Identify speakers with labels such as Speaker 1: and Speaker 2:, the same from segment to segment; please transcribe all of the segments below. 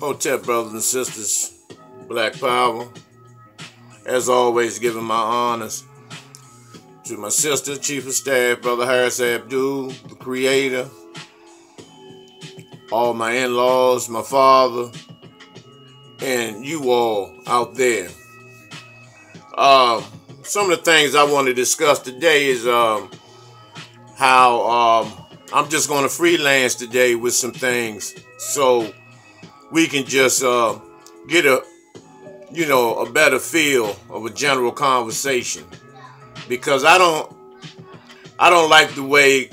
Speaker 1: Hotep brothers and sisters, Black Power. As always, giving my honors to my sister, Chief of Staff, Brother Harris Abdul, the creator, all my in-laws, my father, and you all out there. Some of the things I want to discuss today is how I'm just going to freelance today with some things so we can just get a better feel of a general conversation, because I don't like the way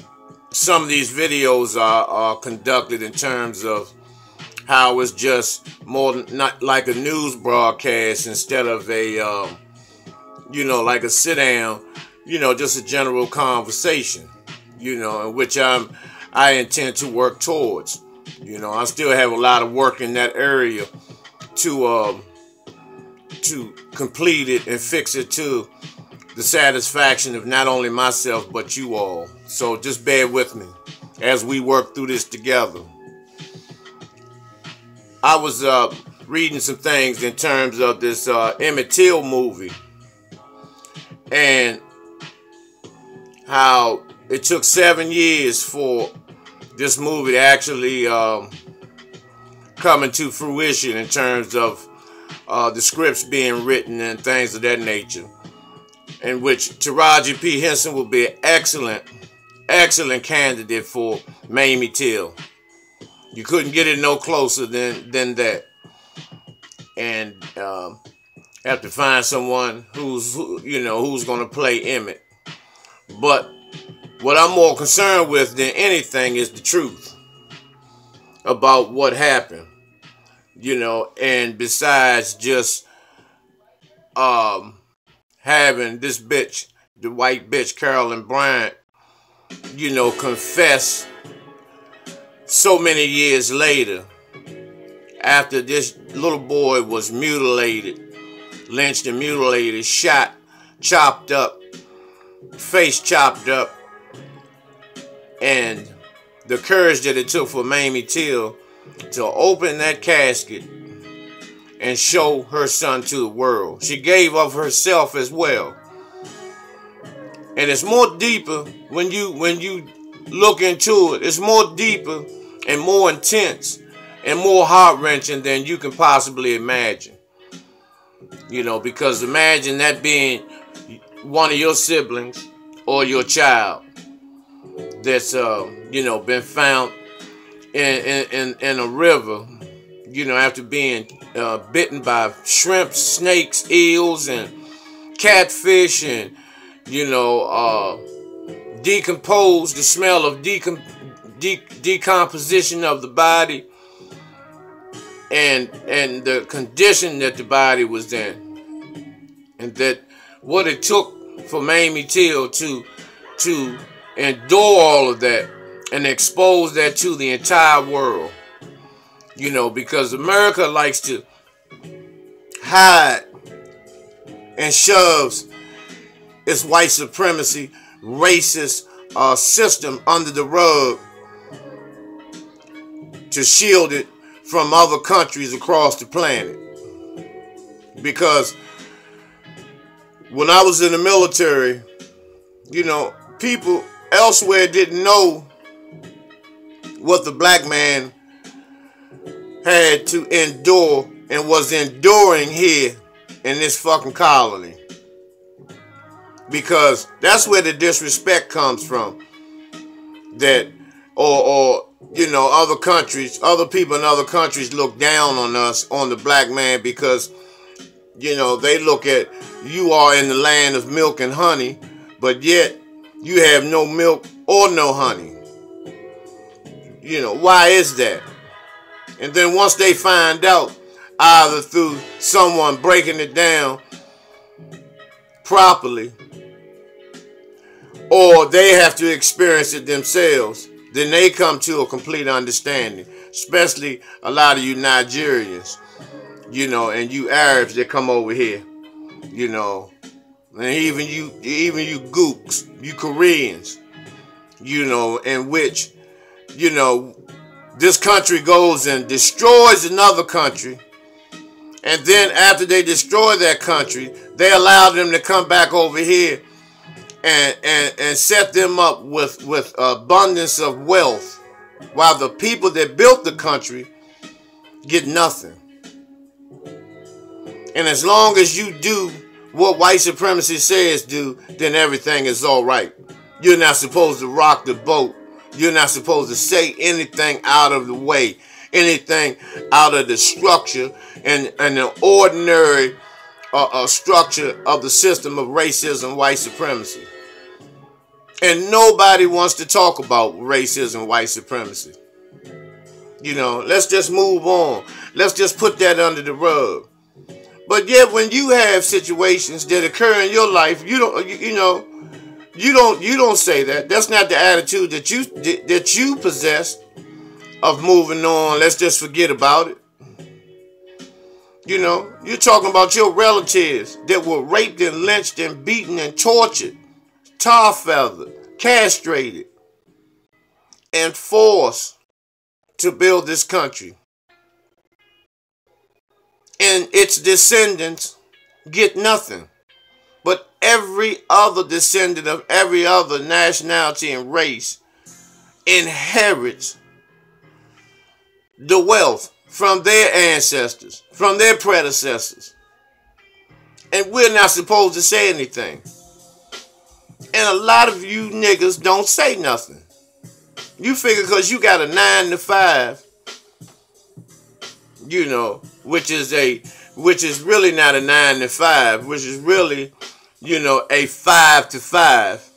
Speaker 1: some of these videos are conducted in terms of how it's just more not like a news broadcast instead of a like a sit down, just a general conversation, in which I intend to work towards. I still have a lot of work in that area to complete it and fix it to the satisfaction of not only myself but you all. So just bear with me as we work through this together. I was reading some things in terms of this Emmett Till movie and how it took 7 years for this movie to actually come into fruition in terms of the scripts being written and things of that nature, in which Taraji P. Henson will be an excellent candidate for Mamie Till. You couldn't get it no closer than that. And have to find someone who's going to play Emmett. But what I'm more concerned with than anything is the truth about what happened. And besides just having this bitch, the white bitch Carolyn Bryant, confess so many years later, after this little boy was mutilated, lynched and mutilated, shot, chopped up, face chopped up, and the courage that it took for Mamie Till to open that casket and show her son to the world. She gave of herself as well. And it's more deeper when you look into it. It's more deeper and more intense and more heart-wrenching than you can possibly imagine. Because imagine that being one of your siblings or your child that's been found in a river, after being bitten by shrimp, snakes, eels, and catfish, and decomposed, the smell of decomposition of the body, and the condition that the body was in, and that what it took for Mamie Till to endure all of that and expose that to the entire world. Because America likes to hide and shoves its white supremacy, racist system under the rug to shield it from other countries across the planet. Because when I was in the military, people elsewhere didn't know what the black man had to endure and was enduring here in this fucking colony. Because that's where the disrespect comes from. That other countries, other people in other countries look down on us, on the black man, because they look at you are in the land of milk and honey, but yet you have no milk or no honey. Why is that? And then once they find out, either through someone breaking it down properly, or they have to experience it themselves, then they come to a complete understanding. Especially a lot of you Nigerians, and you Arabs that come over here, and even you gooks, you Koreans, in which, this country goes and destroys another country, and then after they destroy that country, they allow them to come back over here and set them up with abundance of wealth, while the people that built the country get nothing. And as long as you do what white supremacy says do, then everything is all right. You're not supposed to rock the boat. You're not supposed to say anything out of the way, anything out of the structure and the ordinary structure of the system of racism, white supremacy. And nobody wants to talk about racism, white supremacy. You know, let's just move on. Let's just put that under the rug. But yet, when you have situations that occur in your life, you don't say that. That's not the attitude that you possess of moving on. Let's just forget about it. You know, you're talking about your relatives that were raped and lynched and beaten and tortured, tar feathered, castrated, and forced to build this country. And its descendants get nothing. But every other descendant of every other nationality and race inherits the wealth from their ancestors, from their predecessors. And we're not supposed to say anything. And a lot of you niggas don't say nothing. You figure because you got a 9 to 5, you know, which is really not a 9 to 5, which is really, you know, a 5 to 5.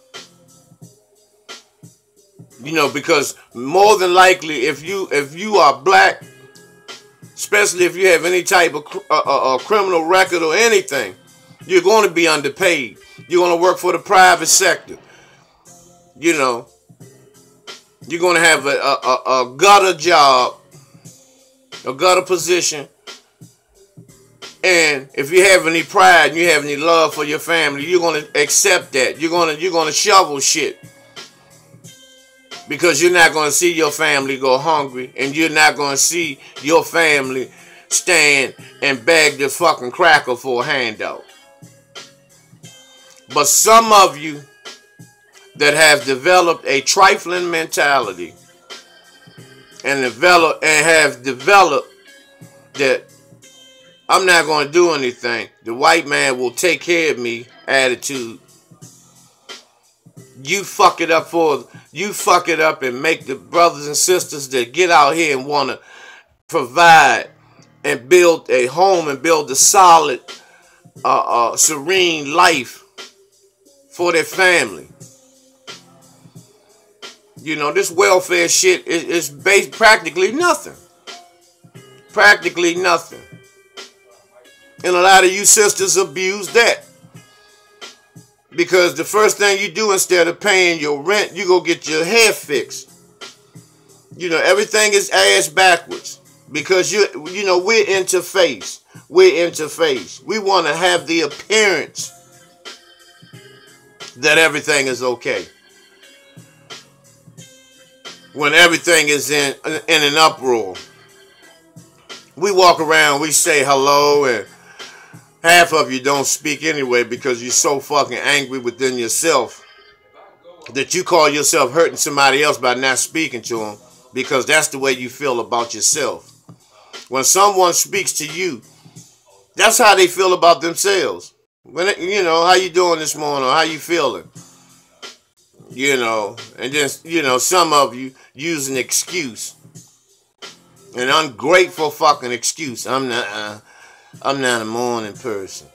Speaker 1: You know, because more than likely, if you are black, especially if you have any type of criminal record or anything, you're going to be underpaid. You're going to work for the private sector. You know, you're going to have a gutter job, a gutter position. And if you have any pride and you have any love for your family, you're going to accept that. You're going to shovel shit. Because you're not going to see your family go hungry, and you're not going to see your family stand and beg the fucking cracker for a handout. But some of you that have developed a trifling mentality and have developed that I'm not going to do anything, the white man will take care of me attitude. You fuck it up and make the brothers and sisters that get out here and want to provide and build a home and build a solid, serene life for their family. You know, this welfare shit is based practically nothing. Practically nothing. And a lot of you sisters abuse that. Because the first thing you do instead of paying your rent, you go get your hair fixed. You know, everything is ass backwards. Because, you know, we're interface. We're interface. We want to have the appearance that everything is okay. When everything is in an uproar. We walk around, we say hello, and half of you don't speak anyway because you're so fucking angry within yourself that you call yourself hurting somebody else by not speaking to them because that's the way you feel about yourself. When someone speaks to you, that's how they feel about themselves. When you know, how you doing this morning or how you feeling? You know, and then, you know, some of you use an excuse. An ungrateful fucking excuse. I'm not a morning person.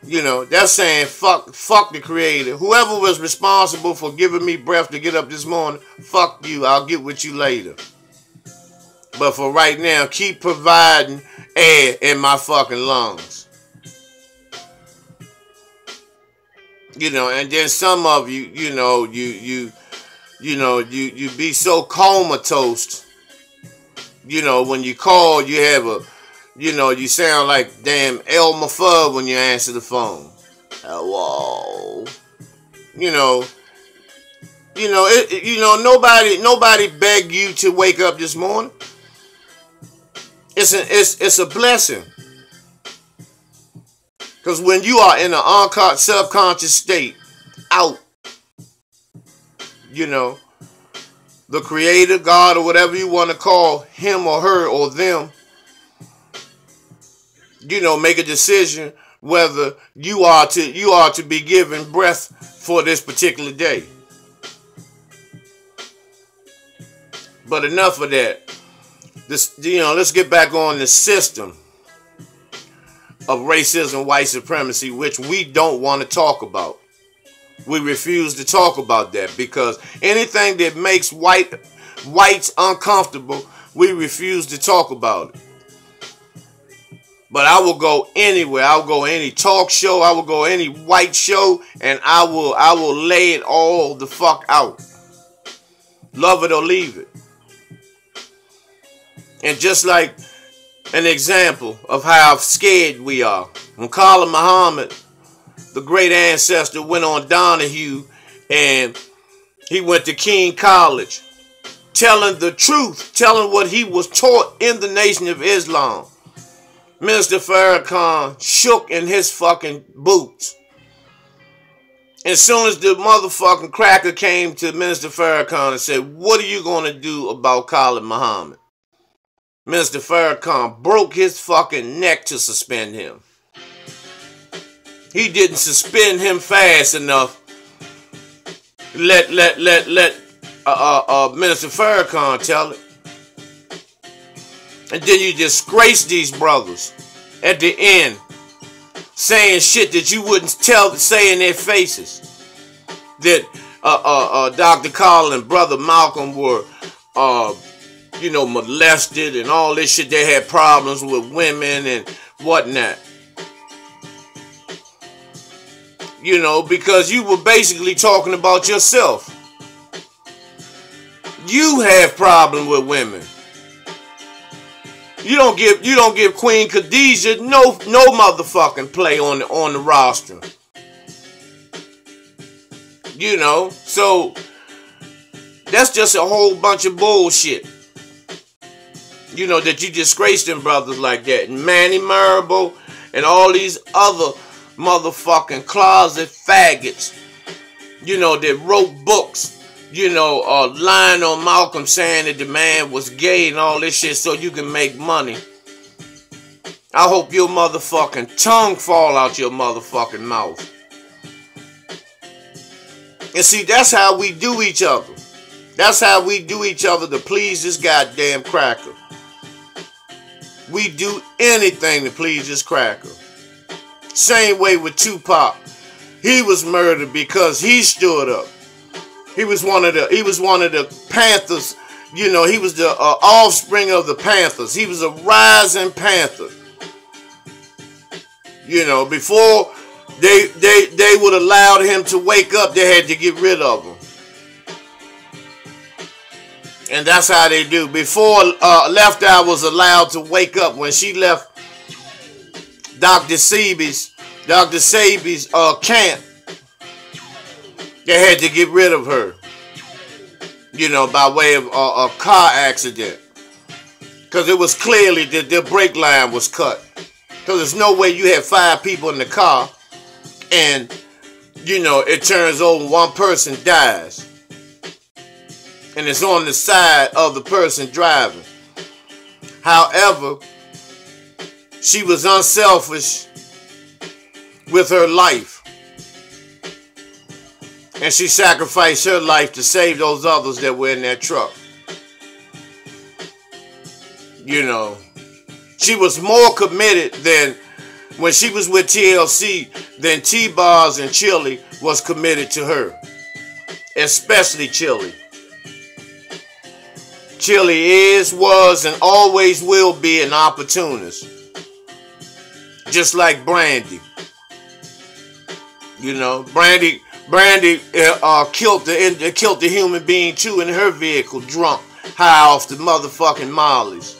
Speaker 1: You know, that's saying fuck the creator. Whoever was responsible for giving me breath to get up this morning, fuck you. I'll get with you later. But for right now, keep providing air in my fucking lungs. You know, and then some of you, you know, you be so comatose. You know, when you call, you have you sound like damn Elmer Fudd when you answer the phone. Hello. You know, You know, nobody begged you to wake up this morning. It's a blessing. Because when you are in an subconscious state, out, you know, the creator, God, or whatever you want to call him or her or them, you know, make a decision whether you are to be given breath for this particular day. But enough of that. Let's get back on the system of racism, white supremacy, which we don't want to talk about. We refuse to talk about that because anything that makes whites uncomfortable, we refuse to talk about it. But I will go anywhere. I will go any talk show. I will go any white show, and I will lay it all the fuck out. Love it or leave it. And just like an example of how scared we are, when Khalid Muhammad, the great ancestor, went on Donahue and he went to King College, telling the truth, telling what he was taught in the Nation of Islam. Minister Farrakhan shook in his fucking boots. As soon as the motherfucking cracker came to Minister Farrakhan and said, "What are you going to do about Khalid Muhammad?" Minister Farrakhan broke his fucking neck to suspend him. He didn't suspend him fast enough. Let Minister Farrakhan tell it. And then you disgrace these brothers at the end, saying shit that you wouldn't say in their faces. That Dr. Carl and Brother Malcolm were molested and all this shit. They had problems with women and whatnot. You know, because you were basically talking about yourself. You have problem with women. You don't give Queen Khadijah no motherfucking play on the roster. You know, so that's just a whole bunch of bullshit. You know, that you disgrace them brothers like that. And Manny Marable and all these other motherfucking closet faggots, you know, that wrote books, you know, lying on Malcolm saying that the man was gay and all this shit so you can make money. I hope your motherfucking tongue fall out your motherfucking mouth. And see, that's how we do each other. That's how we do each other to please this goddamn cracker. We do anything to please this cracker. Same way with Tupac. He was murdered because he stood up. He was one of the Panthers. You know, he was the offspring of the Panthers. He was a rising Panther. You know, before they would allow him to wake up, they had to get rid of him. And that's how they do. Before Left Eye was allowed to wake up, when she left Dr. Sebi's camp, they had to get rid of her. You know, by way of a car accident. Because it was clearly that their brake line was cut. Because there's no way you have 5 people in the car and, you know, it turns over, one person dies. And it's on the side of the person driving. However, she was unselfish with her life. And she sacrificed her life to save those others that were in that truck. You know, she was more committed than when she was with TLC than T-Bars and Chili was committed to her. Especially Chili. Chili is, was, and always will be an opportunist. Just like Brandy. You know, Brandy killed the human being too in her vehicle, drunk, high off the motherfucking Mollies.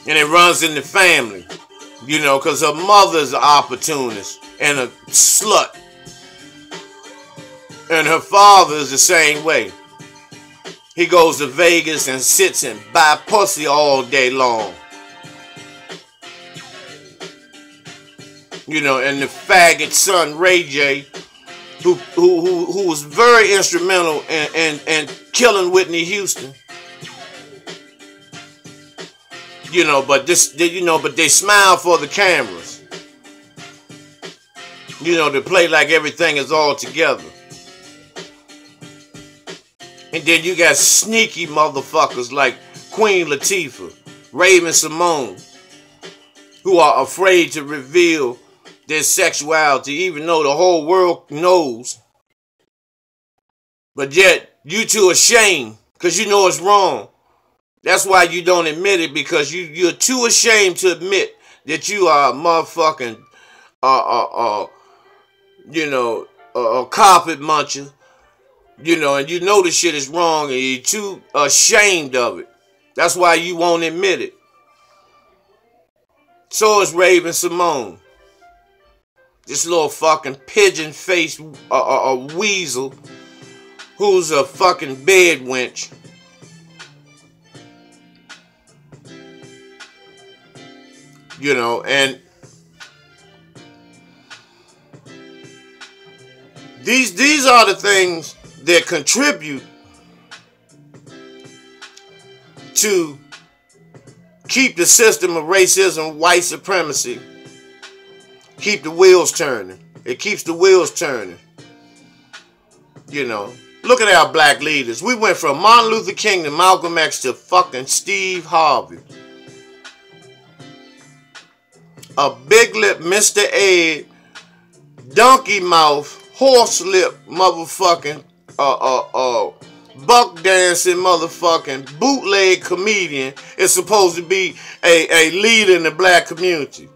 Speaker 1: And it runs in the family, you know, because her mother's an opportunist and a slut. And her father is the same way. He goes to Vegas and sits and buy pussy all day long. You know, and the faggot son Ray J, who was very instrumental in killing Whitney Houston. You know, but they smile for the cameras. You know, they play like everything is all together. And then you got sneaky motherfuckers like Queen Latifah, Raven Simone, who are afraid to reveal their sexuality, even though the whole world knows. But yet, you two are ashamed because you know it's wrong. That's why you don't admit it, because you're too ashamed to admit that you are a motherfucking, a carpet muncher. You know, and you know the shit is wrong and you're too ashamed of it. That's why you won't admit it. So is Raven Simone. This little fucking pigeon-faced weasel who's a fucking bed wench. You know, and these are the things that contribute to keep the system of racism, white supremacy, keep the wheels turning. It keeps the wheels turning. You know, look at our black leaders. We went from Martin Luther King to Malcolm X to fucking Steve Harvey. A big lip Mr. Ed, donkey mouth, horse lip motherfucking buck dancing motherfucking bootleg comedian is supposed to be a leader in the black community.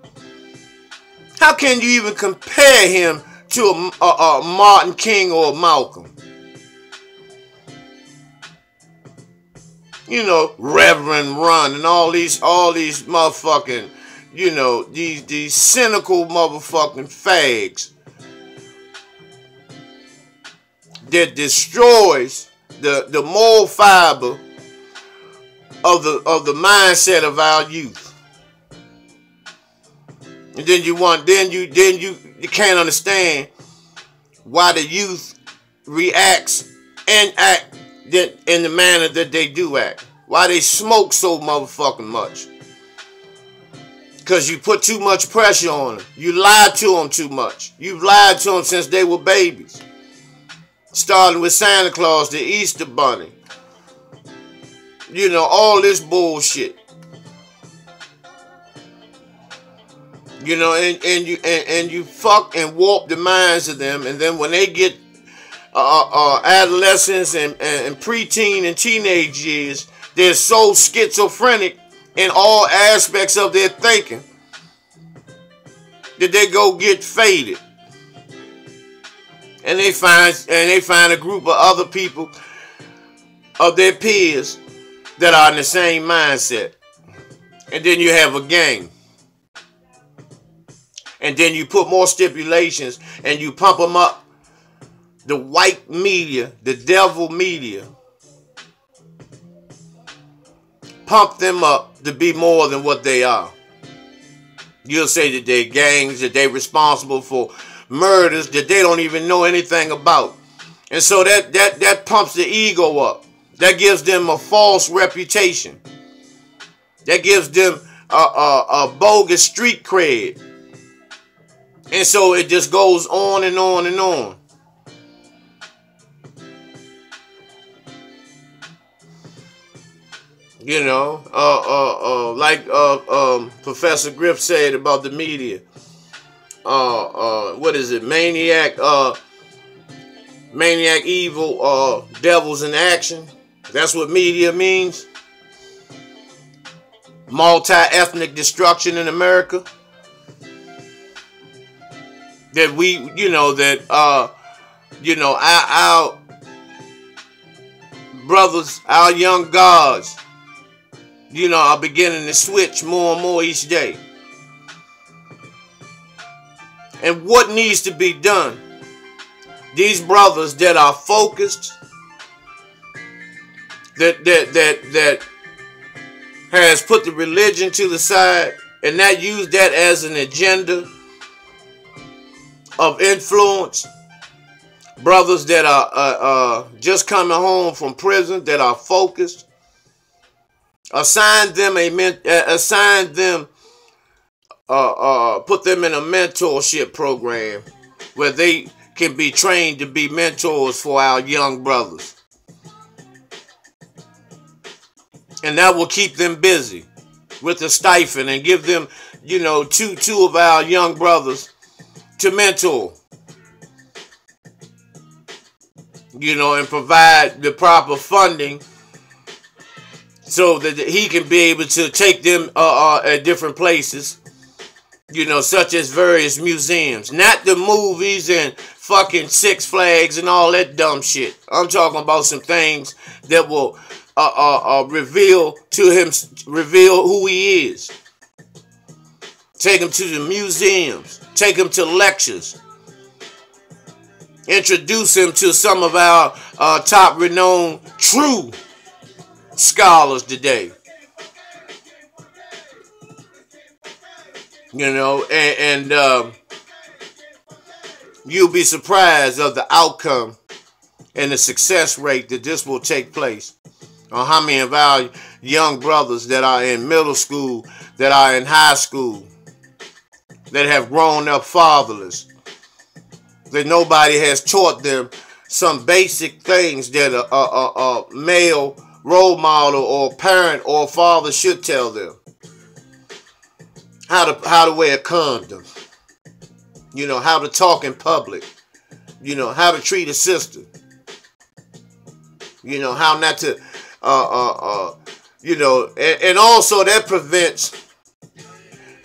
Speaker 1: How can you even compare him to a Martin King or a Malcolm? You know, Reverend Run and all these motherfucking, you know, these cynical motherfucking fags that destroys the moral fiber of the mindset of our youth. And then you can't understand why the youth reacts and act in the manner that they do act. Why they smoke so motherfucking much. Because you put too much pressure on them. You lied to them too much. You've lied to them since they were babies. Starting with Santa Claus, the Easter Bunny. You know, all this bullshit. You know, and you fuck and warp the minds of them, and then when they get adolescence and preteen and teenage years, they're so schizophrenic in all aspects of their thinking that they go get faded. And they find a group of other people of their peers that are in the same mindset. And then you have a gang. And then you put more stipulations and you pump them up. The white media, the devil media, pump them up to be more than what they are. You'll say that they're gangs, that they're responsible for murders that they don't even know anything about. And so that pumps the ego up. That gives them a false reputation. That gives them a bogus street cred. And so it just goes on and on and on. You know, like Professor Griff said about the media. What is it? Maniac evil, devils in action. That's what media means. Multi-ethnic destruction in America. That our brothers, our young gods, are beginning to switch more and more each day. And what needs to be done? These brothers that are focused, that has put the religion to the side and not used that as an agenda of influence. Brothers that are just coming home from prison, that are focused. Put them in a mentorship program where they can be trained to be mentors for our young brothers. And that will keep them busy with the stipend and give them, two of our young brothers to mentor. And provide the proper funding so that he can be able to take them at different places, such as various museums. Not the movies and fucking Six Flags and all that dumb shit. I'm talking about some things that will reveal who he is. Take him to the museums. Take him to lectures. Introduce him to some of our top renowned true scholars today. And you'll be surprised of the outcome and the success rate that this will take place. On how many of our young brothers that are in middle school, that are in high school, that have grown up fatherless, that nobody has taught them some basic things that a male role model or parent or father should tell them. How to wear a condom. How to talk in public. How to treat a sister. How not to, and also that prevents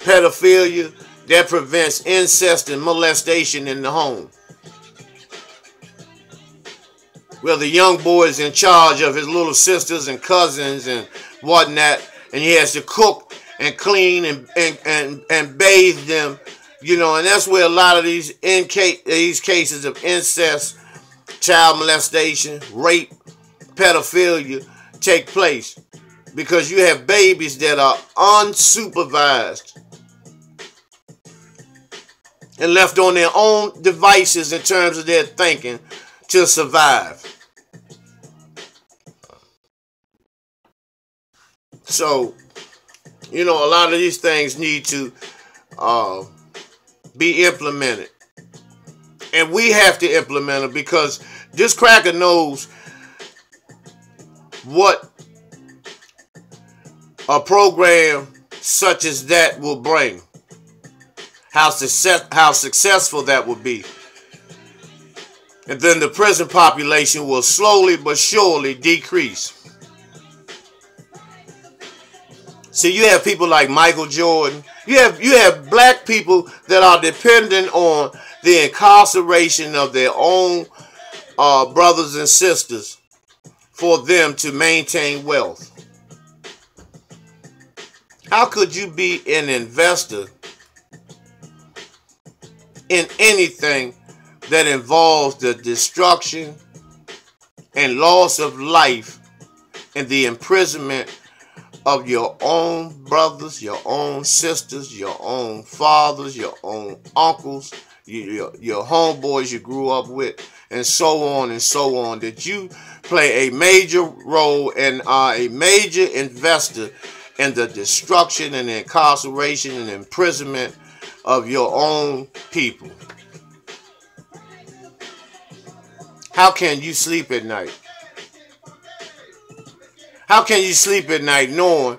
Speaker 1: pedophilia. That prevents incest and molestation in the home. Where the young boy is in charge of his little sisters and cousins and whatnot, and he has to cook and clean and bathe them, and that's where a lot of these cases of incest, child molestation, rape, pedophilia take place, because you have babies that are unsupervised and left on their own devices in terms of their thinking to survive. So, a lot of these things need to be implemented. And we have to implement them, because this cracker knows what a program such as that will bring. How successful that will be. And then the prison population will slowly but surely decrease. See, you have people like Michael Jordan. You have black people that are dependent on the incarceration of their own brothers and sisters for them to maintain wealth. How could you be an investor in anything that involves the destruction and loss of life and the imprisonment of your own brothers, your own sisters, your own fathers, your own uncles, your homeboys you grew up with, and so on, that you play a major role and are a major investor in the destruction and the incarceration and imprisonment of your own people? How can you sleep at night? How can you sleep at night knowing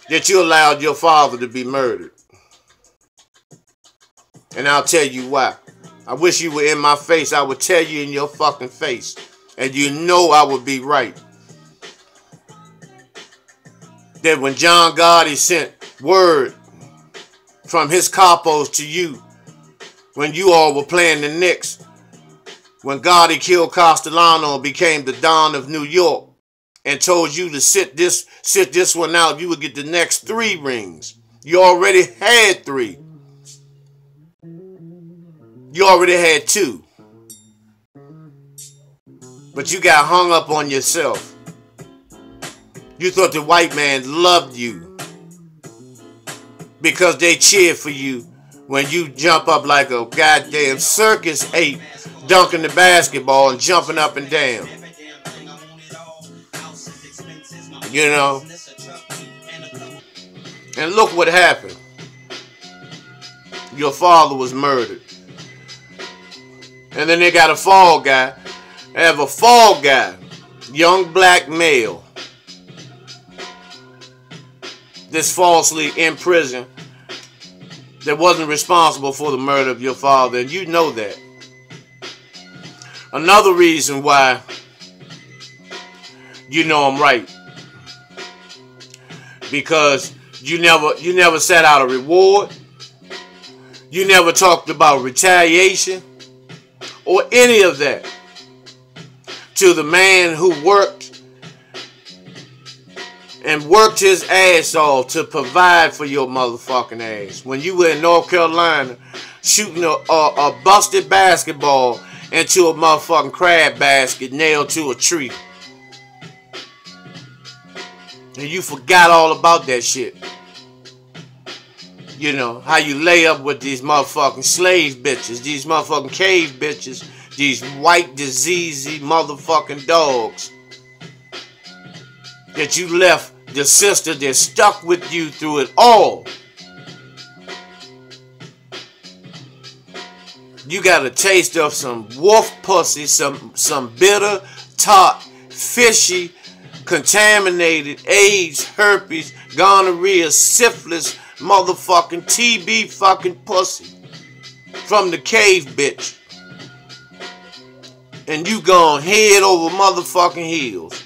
Speaker 1: that you allowed your father to be murdered? And I'll tell you why. I wish you were in my face. I would tell you in your fucking face. And you know I would be right. That when John Gotti sent word from his capos to you, when you all were playing the Knicks, when Gotti killed Castellano and became the Don of New York, and told you to sit this one out, you would get the next 3 rings. You already had 3. You already had 2. But you got hung up on yourself. You thought the white man loved you because they cheered for you when you jump up like a goddamn circus ape, dunking the basketball and jumping up and down. You know? And look what happened. Your father was murdered. And then they got a fall guy. They have a fall guy, young black male, that's falsely in prison, that wasn't responsible for the murder of your father, and you know that. Another reason why you know I'm right, because you never set out a reward, you never talked about retaliation or any of that to the man who worked his ass off to provide for your motherfucking ass. When you were in North Carolina shooting a busted basketball into a motherfucking crab basket nailed to a tree. And you forgot all about that shit. You know, how you lay up with these motherfucking slave bitches, these motherfucking cave bitches, these white diseasey motherfucking dogs that you left the sister that stuck with you through it all. You got a taste of some wolf pussy, some bitter, tart, fishy, contaminated AIDS, herpes, gonorrhea, syphilis, motherfucking TB fucking pussy from the cave bitch. And you gone head over motherfucking heels.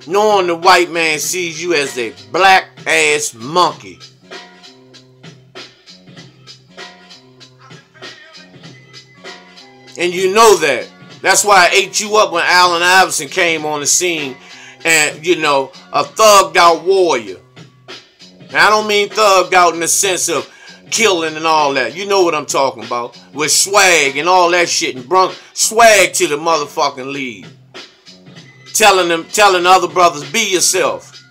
Speaker 1: Knowing the white man sees you as a black ass monkey. And you know that. That's why I ate you up when Allen Iverson came on the scene and, you know, a thugged out warrior. Now, I don't mean thugged out in the sense of killing and all that. You know what I'm talking about. With swag and all that shit and brung swag to the motherfucking league. Telling other brothers, be yourself.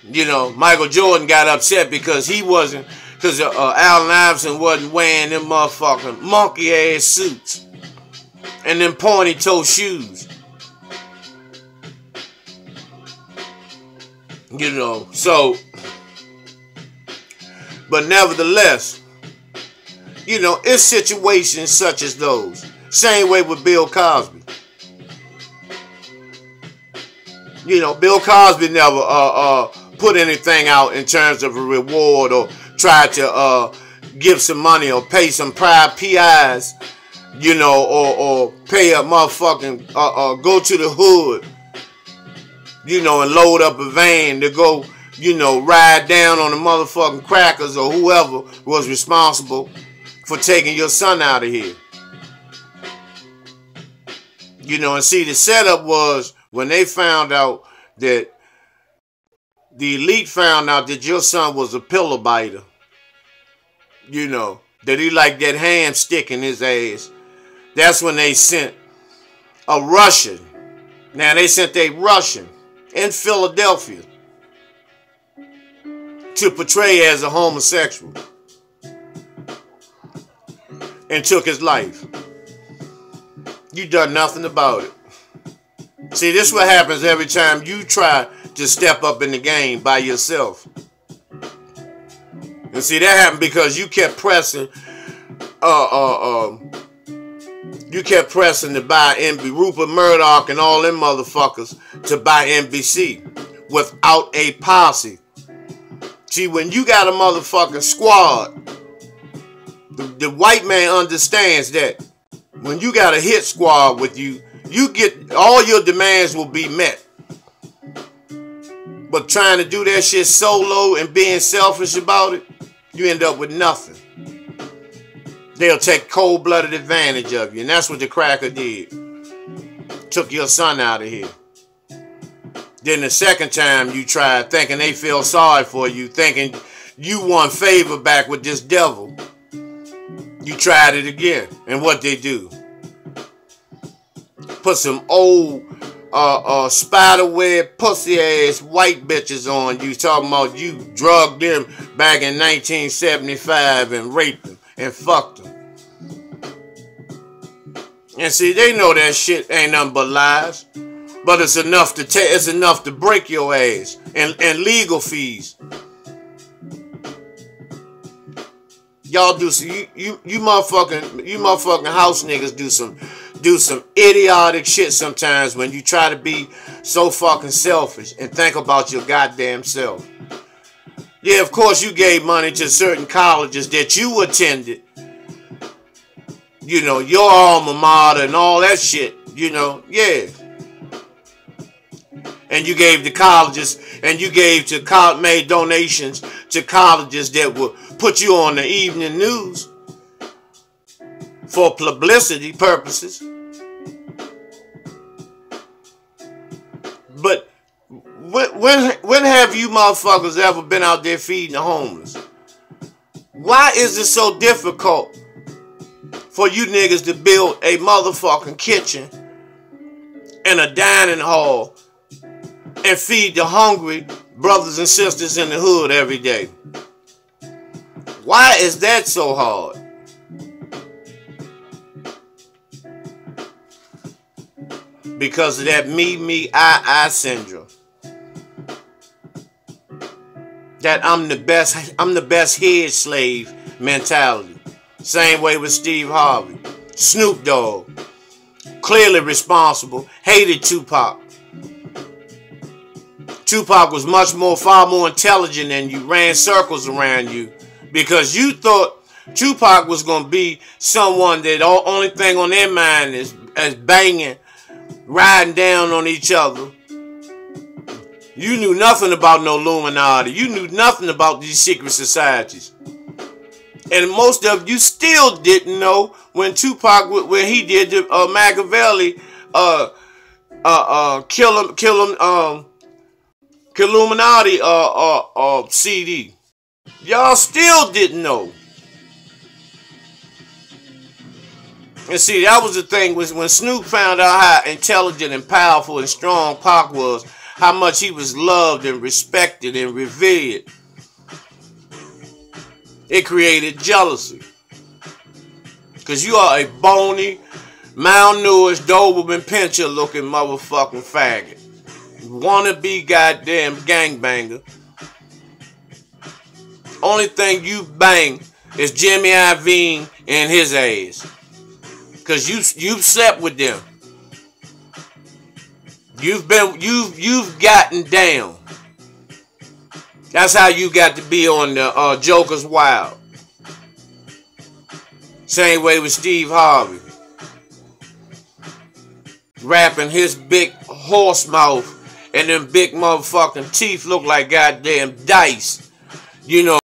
Speaker 1: You know, Michael Jordan got upset because Allen Iverson wasn't wearing them motherfucking monkey ass suits and them pointy toe shoes. You know, so, but nevertheless, you know, it's situations such as those. Same way with Bill Cosby. You know, Bill Cosby never put anything out in terms of a reward or tried to give some money or pay some private PIs, you know, or pay a motherfucking, go to the hood, you know, and load up a van to go, you know, ride down on the motherfucking crackers or whoever was responsible for taking your son out of here. You know, and see, the setup was when they found out that the elite found out that your son was a pillow biter, you know, that he liked that ham stick in his ass. That's when they sent a Russian. Now, they sent a Russian in Philadelphia to portray as a homosexual and took his life. You done nothing about it. See, this is what happens every time you try to step up in the game by yourself. And see, that happened because you kept pressing, to buy Rupert Murdoch and all them motherfuckers to buy NBC without a posse. See, when you got a motherfucking squad, the white man understands that when you got a hit squad with you, you get all your demands will be met. But trying to do that shit solo and being selfish about it, you end up with nothing. They'll take cold-blooded advantage of you. And that's what the cracker did. Took your son out of here. Then the second time you tried, thinking they feel sorry for you, thinking you won favor back with this devil. You tried it again. And what they do? Put some old spiderweb pussy ass white bitches on you, talking about you drugged them back in 1975 and raped them and fucked them. And see, they know that shit ain't nothing but lies. But it's enough to break your ass and legal fees. Y'all do some, you motherfucking house niggas do some idiotic shit sometimes when you try to be so fucking selfish and think about your goddamn self. Yeah, of course you gave money to certain colleges that you attended. You know, your alma mater and all that shit, you know, yeah. And you gave to colleges, and you made donations to colleges that would put you on the evening news for publicity purposes. But when have you motherfuckers ever been out there feeding the homeless? Why is it so difficult for you niggas to build a motherfucking kitchen and a dining hall and feed the hungry brothers and sisters in the hood every day? Why is that so hard? Because of that me, I syndrome. That I'm the best head slave mentality. Same way with Steve Harvey. Snoop Dogg. Clearly responsible. Hated Tupac. Tupac was far more intelligent than you, ran circles around you, because you thought Tupac was going to be someone that the only thing on their mind is banging, riding down on each other. You knew nothing about no Illuminati. You knew nothing about these secret societies. And most of you still didn't know when Tupac, when he did the Machiavelli Illuminati CD. Y'all still didn't know. And see, that was the thing, was when Snoop found out how intelligent and powerful and strong Pac was, how much he was loved and respected and revered. It created jealousy. Because you are a bony, malnourished, Doberman Pinscher looking motherfucking faggot. Wannabe goddamn gangbanger. Only thing you bang is Jimmy Iovine and his ass. Because you've slept with them. You've gotten down. That's how you got to be on the Joker's Wild. Same way with Steve Harvey. Rapping his big horse mouth and them big motherfucking teeth look like goddamn dice. You know.